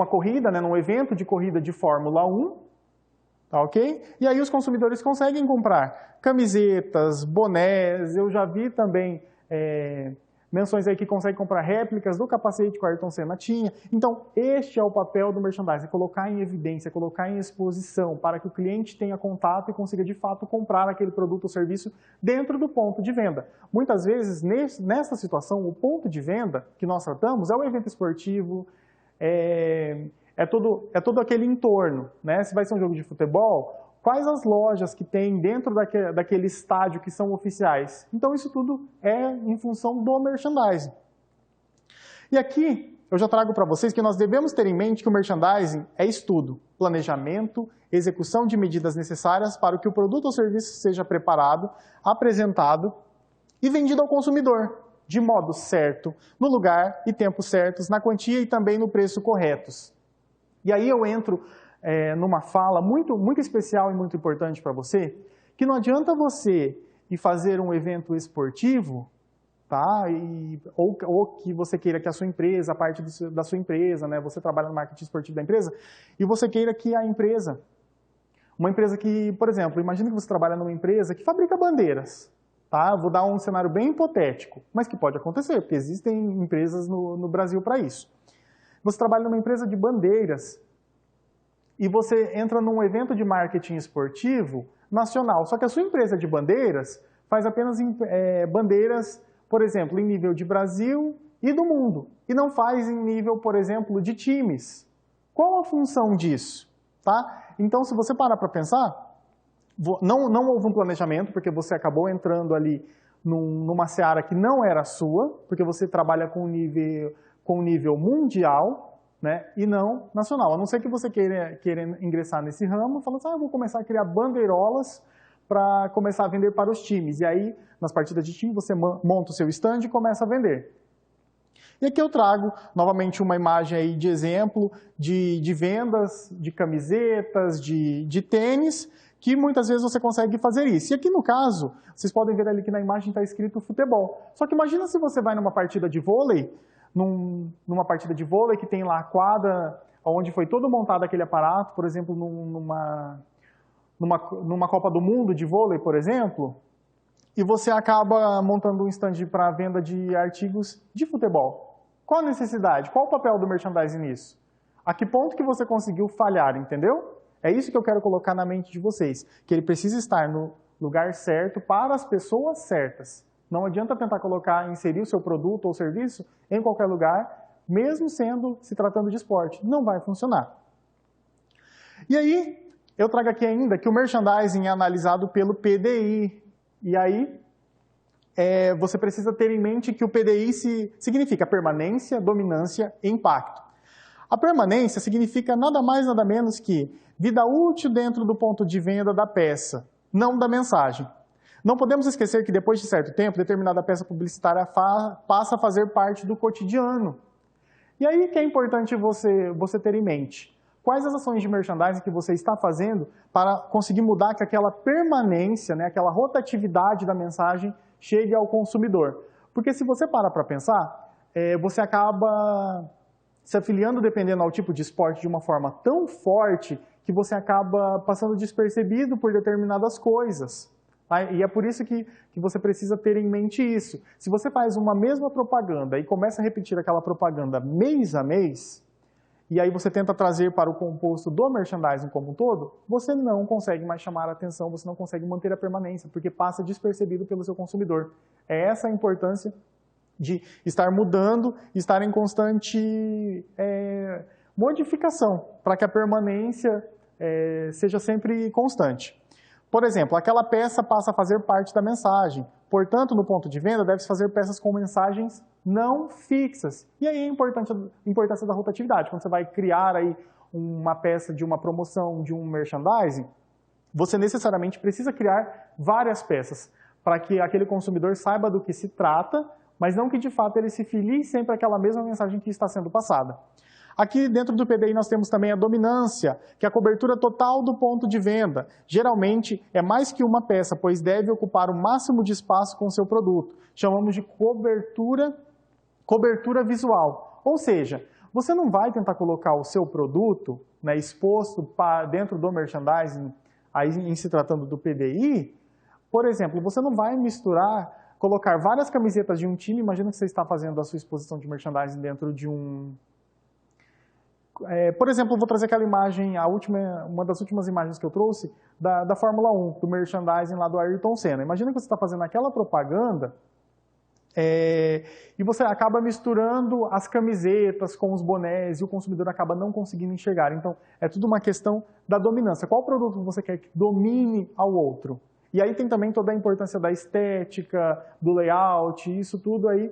corrida, né, num evento de corrida de Fórmula 1, tá ok? E aí os consumidores conseguem comprar camisetas, bonés, eu já vi também menções aí que conseguem comprar réplicas do capacete que o Ayrton Senna tinha. Então, este é o papel do merchandising, colocar em evidência, colocar em exposição, para que o cliente tenha contato e consiga, de fato, comprar aquele produto ou serviço dentro do ponto de venda. Muitas vezes, nessa situação, o ponto de venda que nós tratamos é o evento esportivo, é todo aquele entorno, né? Se vai ser um jogo de futebol, quais as lojas que tem dentro daquele estádio que são oficiais? Então, isso tudo é em função do merchandising. E aqui, eu já trago para vocês que nós devemos ter em mente que o merchandising é estudo, planejamento, execução de medidas necessárias para que o produto ou serviço seja preparado, apresentado e vendido ao consumidor, de modo certo, no lugar e tempo certos, na quantia e também no preço corretos. E aí eu entro numa fala muito especial e muito importante para você, que não adianta você ir fazer um evento esportivo, tá? Ou que você queira que a sua empresa, a parte da sua empresa, né? Você trabalha no marketing esportivo da empresa, e você queira que a empresa, uma empresa que, por exemplo, imagina que você trabalha numa empresa que fabrica bandeiras, tá? Vou dar um cenário bem hipotético, mas que pode acontecer, porque existem empresas no Brasil para isso. Você trabalha numa empresa de bandeiras, e você entra num evento de marketing esportivo nacional. Só que a sua empresa de bandeiras faz apenas bandeiras, por exemplo, em nível de Brasil e do mundo. E não faz em nível, por exemplo, de times. Qual a função disso? Tá? Então, se você parar para pensar, não houve um planejamento, porque você acabou entrando ali numa seara que não era sua, porque você trabalha com nível mundial, né, e não nacional. A não ser que você queira ingressar nesse ramo, falando assim, eu vou começar a criar bandeirolas para começar a vender para os times. E aí, nas partidas de time, você monta o seu stand e começa a vender. E aqui eu trago, novamente, uma imagem aí de exemplo de vendas de camisetas, de tênis, que muitas vezes você consegue fazer isso. E aqui no caso, vocês podem ver ali que na imagem está escrito futebol. Só que imagina se você vai numa partida de vôlei, numa partida de vôlei que tem lá a quadra, onde foi todo montado aquele aparato, por exemplo, numa Copa do Mundo de vôlei, por exemplo, e você acaba montando um stand para venda de artigos de futebol. Qual a necessidade? Qual o papel do merchandising nisso? A que ponto que você conseguiu falhar, entendeu? É isso que eu quero colocar na mente de vocês, que ele precisa estar no lugar certo para as pessoas certas. Não adianta tentar inserir o seu produto ou serviço em qualquer lugar, mesmo se tratando de esporte. Não vai funcionar. E aí, eu trago aqui ainda que o merchandising é analisado pelo PDI. E aí, você precisa ter em mente que o PDI significa permanência, dominância e impacto. A permanência significa nada mais, nada menos que vida útil dentro do ponto de venda da peça, não da mensagem. Não podemos esquecer que depois de certo tempo, determinada peça publicitária passa a fazer parte do cotidiano. E aí que é importante você ter em mente. Quais as ações de merchandising que você está fazendo para conseguir mudar que aquela permanência, né, aquela rotatividade da mensagem chegue ao consumidor? Porque se você para pensar, você acaba se afiliando dependendo ao tipo de esporte de uma forma tão forte que você acaba passando despercebido por determinadas coisas. Tá? E é por isso que você precisa ter em mente isso. Se você faz uma mesma propaganda e começa a repetir aquela propaganda mês a mês, e aí você tenta trazer para o composto do merchandising como um todo, você não consegue mais chamar a atenção, você não consegue manter a permanência, porque passa despercebido pelo seu consumidor. É essa a importância de estar mudando, estar em constante modificação, para que a permanência seja sempre constante. Por exemplo, aquela peça passa a fazer parte da mensagem. Portanto, no ponto de venda, deve-se fazer peças com mensagens não fixas. E aí a importância da rotatividade. Quando você vai criar aí uma peça de uma promoção, de um merchandising, você necessariamente precisa criar várias peças para que aquele consumidor saiba do que se trata, mas não que de fato ele se filie sempre àquela mesma mensagem que está sendo passada. Aqui dentro do PDI nós temos também a dominância, que é a cobertura total do ponto de venda. Geralmente é mais que uma peça, pois deve ocupar o máximo de espaço com o seu produto. Chamamos de cobertura visual. Ou seja, você não vai tentar colocar o seu produto, né, exposto dentro do merchandising, aí em se tratando do PDI. Por exemplo, você não vai colocar várias camisetas de um time. Imagina que você está fazendo a sua exposição de merchandising dentro de um... por exemplo, eu vou trazer aquela imagem, uma das últimas imagens que eu trouxe, da Fórmula 1, do merchandising lá do Ayrton Senna. Imagina que você está fazendo aquela propaganda e você acaba misturando as camisetas com os bonés e o consumidor acaba não conseguindo enxergar. Então, é tudo uma questão da dominância. Qual produto você quer que domine ao outro? E aí tem também toda a importância da estética, do layout, isso tudo aí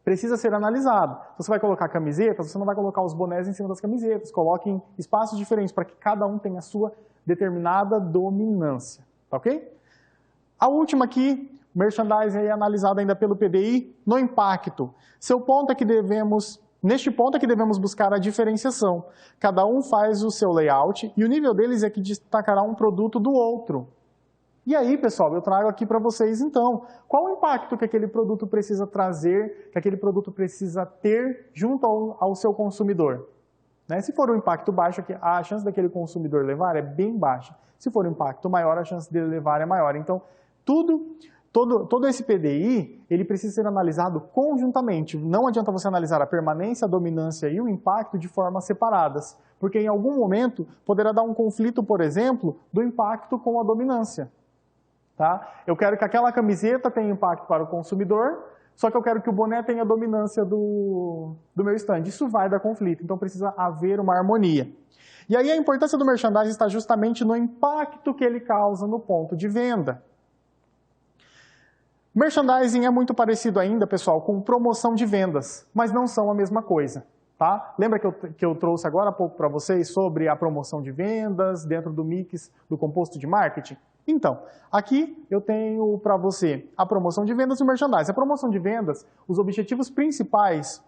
precisa ser analisado. Se você vai colocar camisetas, você não vai colocar os bonés em cima das camisetas. Coloque em espaços diferentes para que cada um tenha a sua determinada dominância. Tá ok? A última aqui, merchandising é analisado ainda pelo PDI no impacto. Neste ponto é que devemos buscar a diferenciação. Cada um faz o seu layout e o nível deles é que destacará um produto do outro. E aí, pessoal, eu trago aqui para vocês, então, qual o impacto que aquele produto precisa trazer, que aquele produto precisa ter junto ao seu consumidor. Né? Se for um impacto baixo, a chance daquele consumidor levar é bem baixa. Se for um impacto maior, a chance dele levar é maior. Então, tudo Todo esse PDI, ele precisa ser analisado conjuntamente. Não adianta você analisar a permanência, a dominância e o impacto de formas separadas, porque em algum momento poderá dar um conflito, por exemplo, do impacto com a dominância. Tá? Eu quero que aquela camiseta tenha impacto para o consumidor, só que eu quero que o boné tenha dominância do meu stand. Isso vai dar conflito, então precisa haver uma harmonia. E aí a importância do merchandising está justamente no impacto que ele causa no ponto de venda. Merchandising é muito parecido ainda, pessoal, com promoção de vendas, mas não são a mesma coisa. Tá? Lembra que eu trouxe agora há pouco para vocês sobre a promoção de vendas dentro do mix do composto de marketing? Então, aqui eu tenho para você a promoção de vendas e o merchandising. A promoção de vendas, os objetivos principais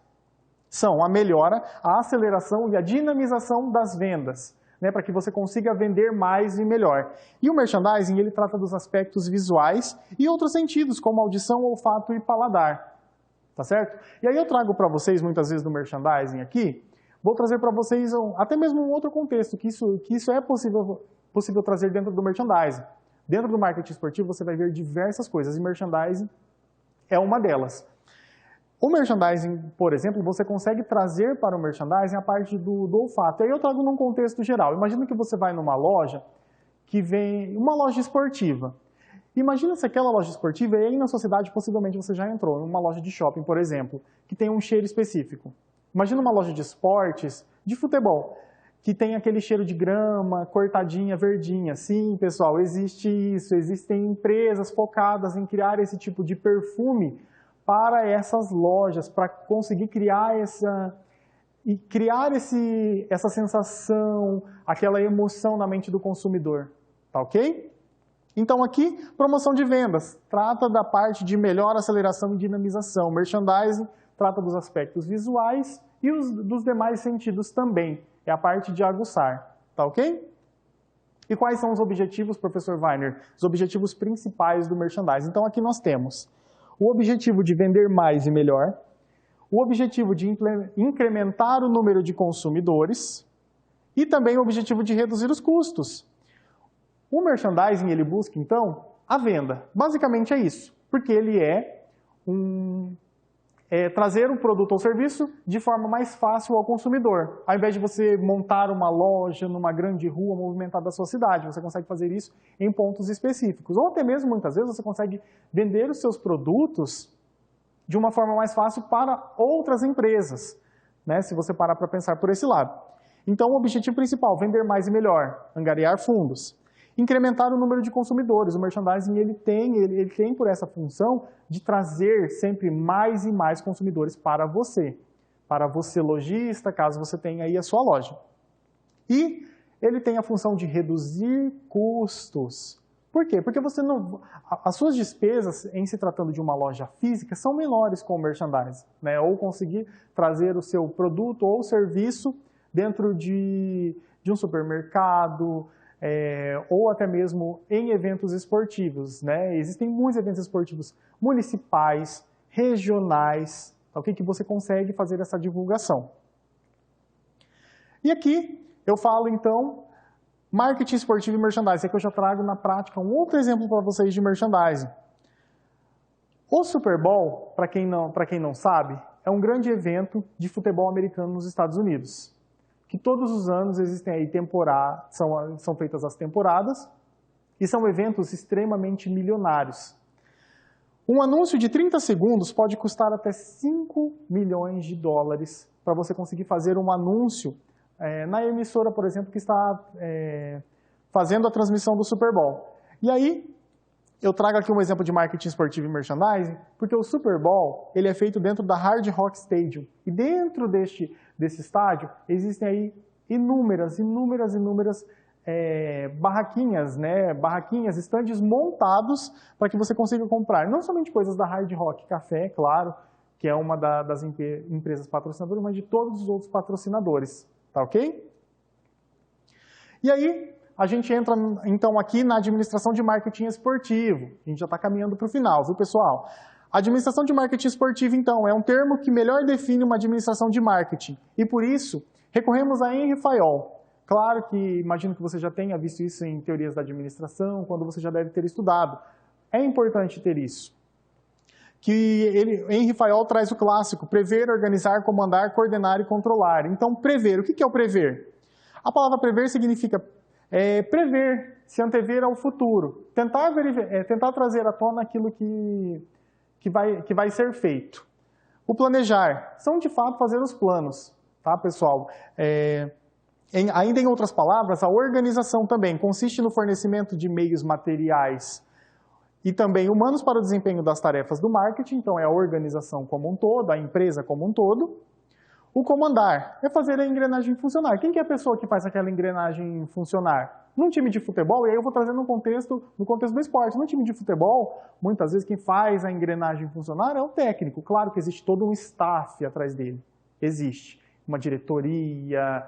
são a melhora, a aceleração e a dinamização das vendas, né, para que você consiga vender mais e melhor. E o merchandising, ele trata dos aspectos visuais e outros sentidos, como audição, olfato e paladar. Tá certo? E aí eu trago para vocês, muitas vezes no merchandising aqui, vou trazer para vocês até mesmo um outro contexto, que isso é possível trazer dentro do merchandising. Dentro do marketing esportivo você vai ver diversas coisas e merchandising é uma delas. O merchandising, por exemplo, você consegue trazer para o merchandising a parte do olfato. E aí eu trago num contexto geral. Imagina que você vai numa loja que vem, uma loja esportiva. Imagina se aquela loja esportiva, e aí na sua cidade possivelmente você já entrou, numa loja de shopping, por exemplo, que tem um cheiro específico. Imagina uma loja de esportes, de futebol, que tem aquele cheiro de grama, cortadinha, verdinha. Sim, pessoal, existe isso. Existem empresas focadas em criar esse tipo de perfume para essas lojas, para conseguir criar essa sensação, aquela emoção na mente do consumidor. Tá ok? Então aqui, promoção de vendas. Trata da parte de melhor aceleração e dinamização. Merchandising trata dos aspectos visuais e dos demais sentidos também. É a parte de aguçar, tá ok? E quais são os objetivos, professor Weiner? Os objetivos principais do merchandising. Então aqui nós temos o objetivo de vender mais e melhor, o objetivo de incrementar o número de consumidores e também o objetivo de reduzir os custos. O merchandising, ele busca, então, a venda. Basicamente é isso, porque ele trazer um produto ou serviço de forma mais fácil ao consumidor. Ao invés de você montar uma loja numa grande rua movimentada da sua cidade, você consegue fazer isso em pontos específicos. Ou até mesmo, muitas vezes, você consegue vender os seus produtos de uma forma mais fácil para outras empresas, né? Se você parar para pensar por esse lado. Então, o objetivo principal, vender mais e melhor, angariar fundos. Incrementar o número de consumidores. O merchandising ele tem por essa função de trazer sempre mais e mais consumidores para você lojista, caso você tenha aí a sua loja. E ele tem a função de reduzir custos. Por quê? Porque as suas despesas em se tratando de uma loja física são menores com o merchandising, né? Ou conseguir trazer o seu produto ou serviço dentro de um supermercado, ou até mesmo em eventos esportivos, né? Existem muitos eventos esportivos municipais, regionais, okay, que você consegue fazer essa divulgação. E aqui eu falo, então, marketing esportivo e merchandising. Aqui eu já trago na prática um outro exemplo para vocês de merchandising. O Super Bowl, para quem não sabe, é um grande evento de futebol americano nos Estados Unidos, que todos os anos existem aí temporadas, são feitas as temporadas, e são eventos extremamente milionários. Um anúncio de 30 segundos pode custar até 5 milhões de dólares para você conseguir fazer um anúncio na emissora, por exemplo, que está fazendo a transmissão do Super Bowl. E aí, eu trago aqui um exemplo de marketing esportivo e merchandising, porque o Super Bowl ele é feito dentro da Hard Rock Stadium. E dentro desse estádio, existem aí inúmeras barraquinhas, né? Barraquinhas, estandes montados para que você consiga comprar não somente coisas da Hard Rock Café, claro, que é uma das empresas patrocinadoras, mas de todos os outros patrocinadores, tá ok? E aí, a gente entra, então, aqui na administração de marketing esportivo. A gente já está caminhando para o final, viu, pessoal? A administração de marketing esportivo, então, é um termo que melhor define uma administração de marketing. E, por isso, recorremos a Henry Fayol. Claro que, imagino que você já tenha visto isso em teorias da administração, quando você já deve ter estudado. É importante ter isso. Henri Fayol traz o clássico, prever, organizar, comandar, coordenar e controlar. Então, prever, o que é o prever? A palavra prever significa prever, se antever ao futuro, tentar trazer à tona aquilo que vai ser feito. O planejar, são de fato fazer os planos, tá, pessoal? Ainda em outras palavras, a organização também consiste no fornecimento de meios materiais e também humanos para o desempenho das tarefas do marketing, então é a organização como um todo, a empresa como um todo. O comandar é fazer a engrenagem funcionar. Quem que é a pessoa que faz aquela engrenagem funcionar? Num time de futebol, e aí eu vou trazer no contexto do esporte, num time de futebol, muitas vezes quem faz a engrenagem funcionar é o técnico. Claro que existe todo um staff atrás dele. Existe uma diretoria,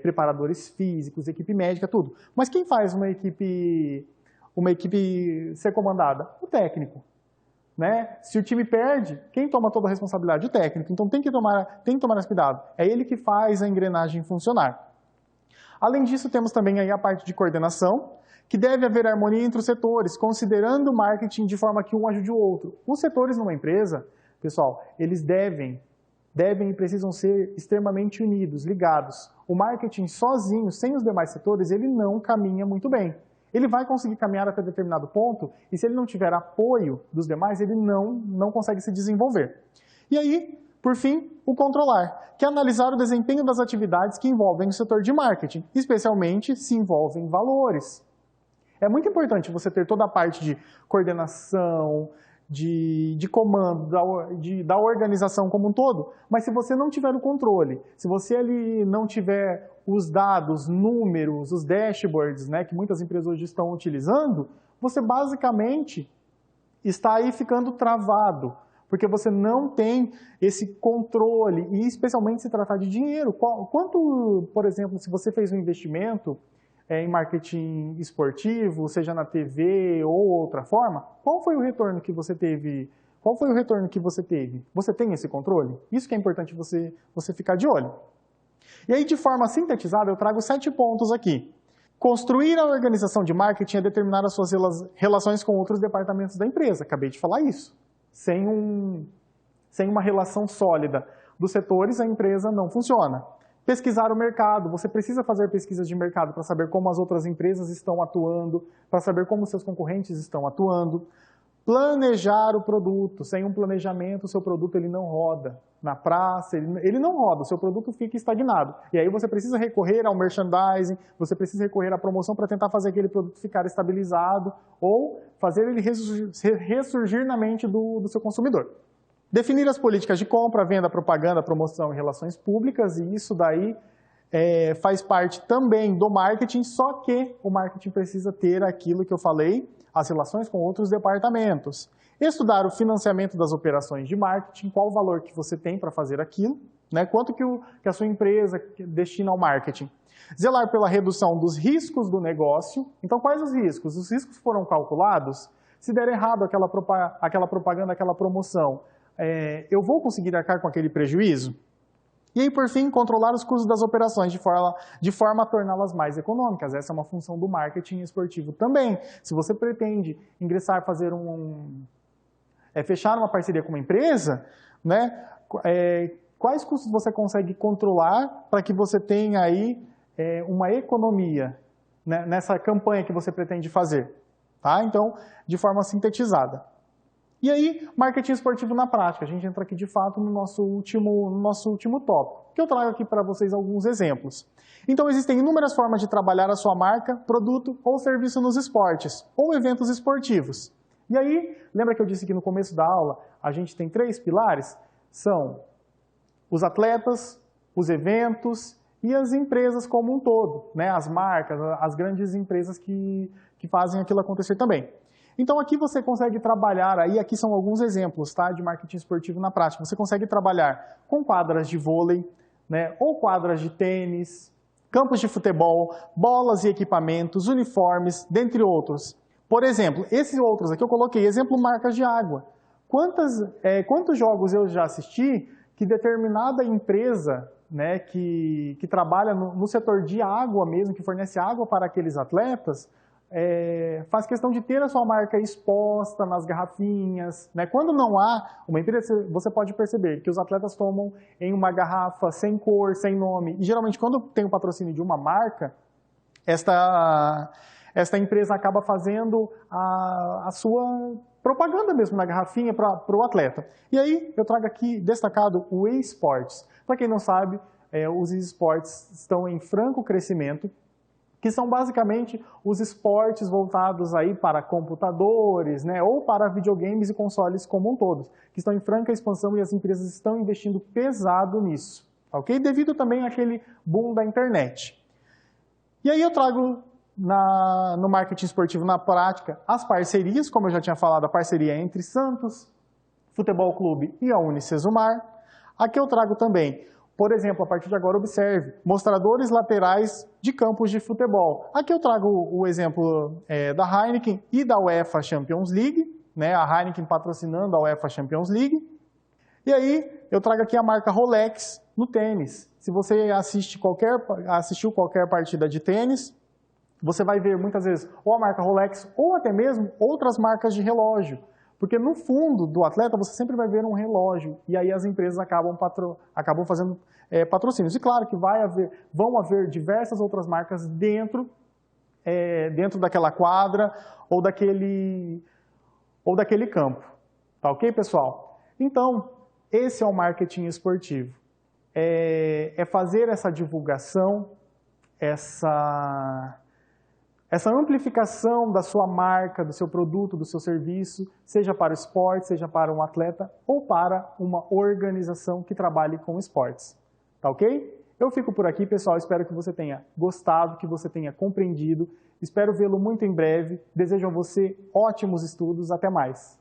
preparadores físicos, equipe médica, tudo. Mas quem faz uma equipe ser comandada? O técnico. Né? Se o time perde, quem toma toda a responsabilidade? O técnico. Então tem que tomar esse cuidado. É ele que faz a engrenagem funcionar. Além disso, temos também aí a parte de coordenação, que deve haver harmonia entre os setores, considerando o marketing de forma que um ajude o outro. Os setores numa empresa, pessoal, eles devem e precisam ser extremamente unidos, ligados. O marketing sozinho, sem os demais setores, ele não caminha muito bem. Ele vai conseguir caminhar até determinado ponto, e se ele não tiver apoio dos demais, ele não consegue se desenvolver. E aí, por fim, o controlar, que é analisar o desempenho das atividades que envolvem o setor de marketing, especialmente se envolvem valores. É muito importante você ter toda a parte de coordenação, de comando, da organização como um todo, mas se você não tiver o controle, se você ali não tiver os dados, números, os dashboards, né, que muitas empresas hoje estão utilizando, você basicamente está aí ficando travado, porque você não tem esse controle, e especialmente se tratar de dinheiro. Quanto, por exemplo, se você fez um investimento em marketing esportivo, seja na TV ou outra forma, qual foi o retorno que você teve? Qual foi o retorno que você teve? Você tem esse controle? Isso que é importante você ficar de olho. E aí, de forma sintetizada, eu trago 7 pontos aqui. Construir a organização de marketing é determinar as suas relações com outros departamentos da empresa. Acabei de falar isso. Sem uma relação sólida dos setores, a empresa não funciona. Pesquisar o mercado, você precisa fazer pesquisas de mercado para saber como as outras empresas estão atuando, para saber como seus concorrentes estão atuando. Planejar o produto, sem um planejamento, o seu produto ele não roda. Na praça, ele não roda, o seu produto fica estagnado. E aí você precisa recorrer ao merchandising, você precisa recorrer à promoção para tentar fazer aquele produto ficar estabilizado ou fazer ele ressurgir na mente do seu consumidor. Definir as políticas de compra, venda, propaganda, promoção e relações públicas, e isso daí faz parte também do marketing, só que o marketing precisa ter aquilo que eu falei, as relações com outros departamentos. Estudar o financiamento das operações de marketing, qual o valor que você tem para fazer aquilo, né? Quanto que a sua empresa destina ao marketing. Zelar pela redução dos riscos do negócio. Então, quais os riscos? Os riscos foram calculados. Se der errado aquela propaganda, aquela promoção, eu vou conseguir arcar com aquele prejuízo? E aí, por fim, controlar os custos das operações de forma a torná-las mais econômicas. Essa é uma função do marketing esportivo também. Se você pretende ingressar, fechar uma parceria com uma empresa, né, quais custos você consegue controlar para que você tenha aí uma economia, né, nessa campanha que você pretende fazer? Tá? Então, de forma sintetizada. E aí, marketing esportivo na prática. A gente entra aqui, de fato, no nosso último tópico, que eu trago aqui para vocês alguns exemplos. Então, existem inúmeras formas de trabalhar a sua marca, produto ou serviço nos esportes, ou eventos esportivos. E aí, lembra que eu disse que no começo da aula, a gente tem 3 pilares? São os atletas, os eventos e as empresas como um todo, né? As marcas, as grandes empresas que fazem aquilo acontecer também. Então, aqui você consegue trabalhar, aqui são alguns exemplos, tá, de marketing esportivo na prática. Você consegue trabalhar com quadras de vôlei, né, ou quadras de tênis, campos de futebol, bolas e equipamentos, uniformes, dentre outros. Por exemplo, esses outros aqui eu coloquei, exemplo, marcas de água. Quantos jogos eu já assisti que determinada empresa, né, que trabalha no setor de água mesmo, que fornece água para aqueles atletas, faz questão de ter a sua marca exposta nas garrafinhas, né? Quando não há uma empresa, você pode perceber que os atletas tomam em uma garrafa sem cor, sem nome. E geralmente quando tem o patrocínio de uma marca, esta empresa acaba fazendo a sua propaganda mesmo na garrafinha para o atleta. E aí eu trago aqui destacado o eSports. Para quem não sabe, os eSports estão em franco crescimento, que são basicamente os esportes voltados aí para computadores, né, ou para videogames e consoles como um todo, que estão em franca expansão e as empresas estão investindo pesado nisso, ok? Devido também àquele boom da internet. E aí eu trago no marketing esportivo na prática as parcerias, como eu já tinha falado, a parceria entre Santos Futebol Clube e a Unicesumar. Aqui eu trago também, por exemplo, a partir de agora, observe, mostradores laterais de campos de futebol. Aqui eu trago o exemplo da Heineken e da UEFA Champions League, né? A Heineken patrocinando a UEFA Champions League. E aí eu trago aqui a marca Rolex no tênis. Se você assistiu qualquer partida de tênis, você vai ver muitas vezes ou a marca Rolex ou até mesmo outras marcas de relógio. Porque no fundo do atleta você sempre vai ver um relógio e aí as empresas acabam fazendo patrocínios. E claro que vão haver diversas outras marcas dentro daquela quadra ou daquele campo. Tá ok, pessoal? Então, esse é o marketing esportivo. É fazer essa divulgação, essa amplificação da sua marca, do seu produto, do seu serviço, seja para o esporte, seja para um atleta ou para uma organização que trabalhe com esportes. Tá ok? Eu fico por aqui, pessoal. Espero que você tenha gostado, que você tenha compreendido. Espero vê-lo muito em breve. Desejo a você ótimos estudos. Até mais.